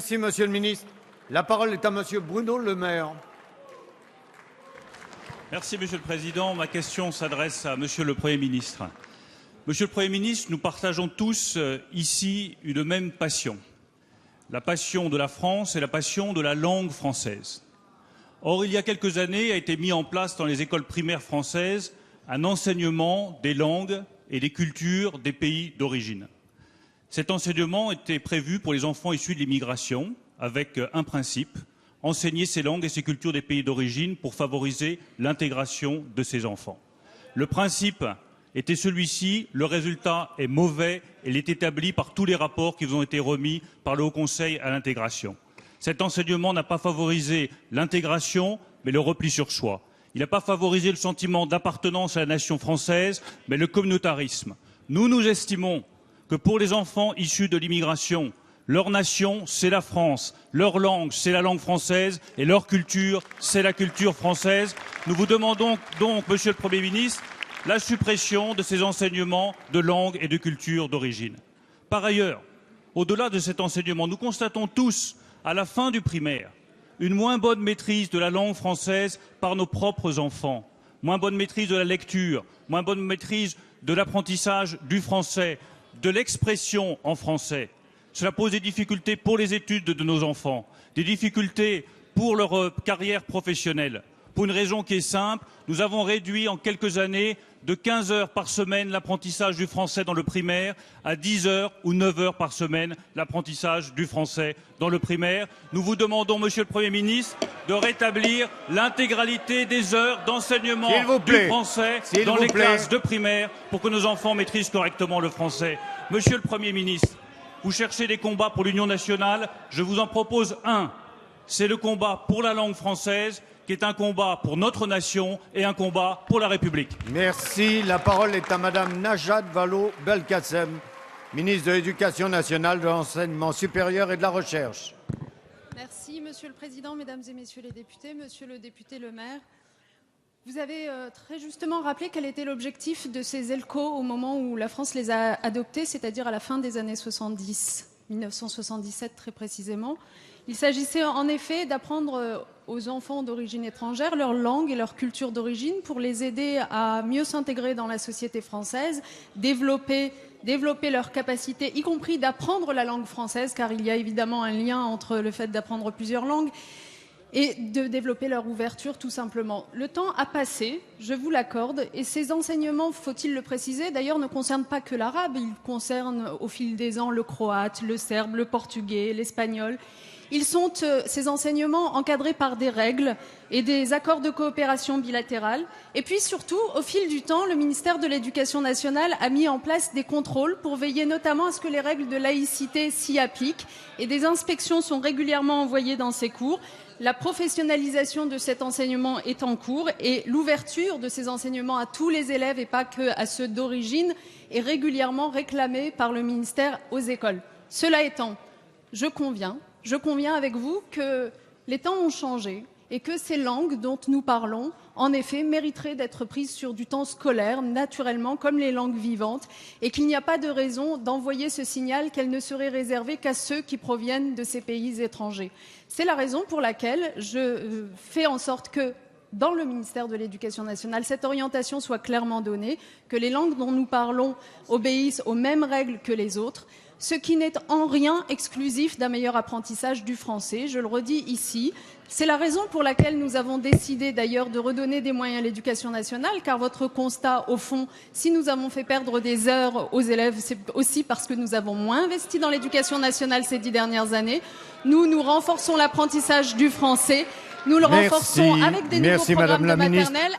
Merci, Monsieur le ministre. La parole est à Monsieur Bruno Le Maire. Merci, Monsieur le Président. Ma question s'adresse à Monsieur le Premier ministre. Monsieur le Premier ministre, nous partageons tous ici une même passion. La passion de la France et la passion de la langue française. Or, il y a quelques années, a été mis en place dans les écoles primaires françaises un enseignement des langues et des cultures des pays d'origine. Cet enseignement était prévu pour les enfants issus de l'immigration, avec un principe, enseigner ces langues et ces cultures des pays d'origine pour favoriser l'intégration de ces enfants. Le principe était celui-ci, le résultat est mauvais et il est établi par tous les rapports qui vous ont été remis par le Haut Conseil à l'intégration. Cet enseignement n'a pas favorisé l'intégration, mais le repli sur soi. Il n'a pas favorisé le sentiment d'appartenance à la nation française, mais le communautarisme. Nous estimons que pour les enfants issus de l'immigration, leur nation, c'est la France, leur langue, c'est la langue française, et leur culture, c'est la culture française. Nous vous demandons donc, Monsieur le Premier ministre, la suppression de ces enseignements de langue et de culture d'origine. Par ailleurs, au-delà de cet enseignement, nous constatons tous, à la fin du primaire, une moins bonne maîtrise de la langue française par nos propres enfants, moins bonne maîtrise de la lecture, moins bonne maîtrise de l'apprentissage du français, de l'expression en français. Cela pose des difficultés pour les études de nos enfants, des difficultés pour leur carrière professionnelle. Pour une raison qui est simple, nous avons réduit en quelques années de 15 heures par semaine l'apprentissage du français dans le primaire à 10 heures ou 9 heures par semaine l'apprentissage du français dans le primaire. Nous vous demandons, Monsieur le Premier ministre, de rétablir l'intégralité des heures d'enseignement du français dans les classes de primaire pour que nos enfants maîtrisent correctement le français. Monsieur le Premier ministre, vous cherchez des combats pour l'Union nationale, je vous en propose un. C'est le combat pour la langue française, qui est un combat pour notre nation et un combat pour la République. Merci. La parole est à Madame Najat Vallaud-Belkacem, ministre de l'Éducation nationale, de l'Enseignement supérieur et de la Recherche. Merci, Monsieur le Président, Mesdames et Messieurs les députés. Monsieur le député Le Maire, vous avez très justement rappelé quel était l'objectif de ces ELCO au moment où la France les a adoptés, c'est-à-dire à la fin des années 70, 1977 très précisément. Il s'agissait en effet d'apprendre aux enfants d'origine étrangère leur langue et leur culture d'origine pour les aider à mieux s'intégrer dans la société française, développer leurs capacités, y compris d'apprendre la langue française, car il y a évidemment un lien entre le fait d'apprendre plusieurs langues, et de développer leur ouverture tout simplement. Le temps a passé, je vous l'accorde, et ces enseignements, faut-il le préciser, d'ailleurs ne concernent pas que l'arabe, ils concernent au fil des ans le croate, le serbe, le portugais, l'espagnol. Ces enseignements encadrés par des règles et des accords de coopération bilatérale. Et puis surtout, au fil du temps, le ministère de l'Éducation nationale a mis en place des contrôles pour veiller notamment à ce que les règles de laïcité s'y appliquent. Et des inspections sont régulièrement envoyées dans ces cours. La professionnalisation de cet enseignement est en cours et l'ouverture de ces enseignements à tous les élèves et pas qu'à ceux d'origine est régulièrement réclamée par le ministère aux écoles. Cela étant, je conviens avec vous que les temps ont changé et que ces langues dont nous parlons, en effet, mériteraient d'être prises sur du temps scolaire, naturellement, comme les langues vivantes, et qu'il n'y a pas de raison d'envoyer ce signal qu'elles ne seraient réservées qu'à ceux qui proviennent de ces pays étrangers. C'est la raison pour laquelle je fais en sorte que, dans le ministère de l'Éducation nationale, cette orientation soit clairement donnée, que les langues dont nous parlons obéissent aux mêmes règles que les autres, ce qui n'est en rien exclusif d'un meilleur apprentissage du français. Je le redis ici. C'est la raison pour laquelle nous avons décidé d'ailleurs de redonner des moyens à l'éducation nationale, car votre constat, au fond, si nous avons fait perdre des heures aux élèves, c'est aussi parce que nous avons moins investi dans l'éducation nationale ces 10 dernières années. Nous renforçons l'apprentissage du français. Nous le renforçons avec des nouveaux programmes de maternelle.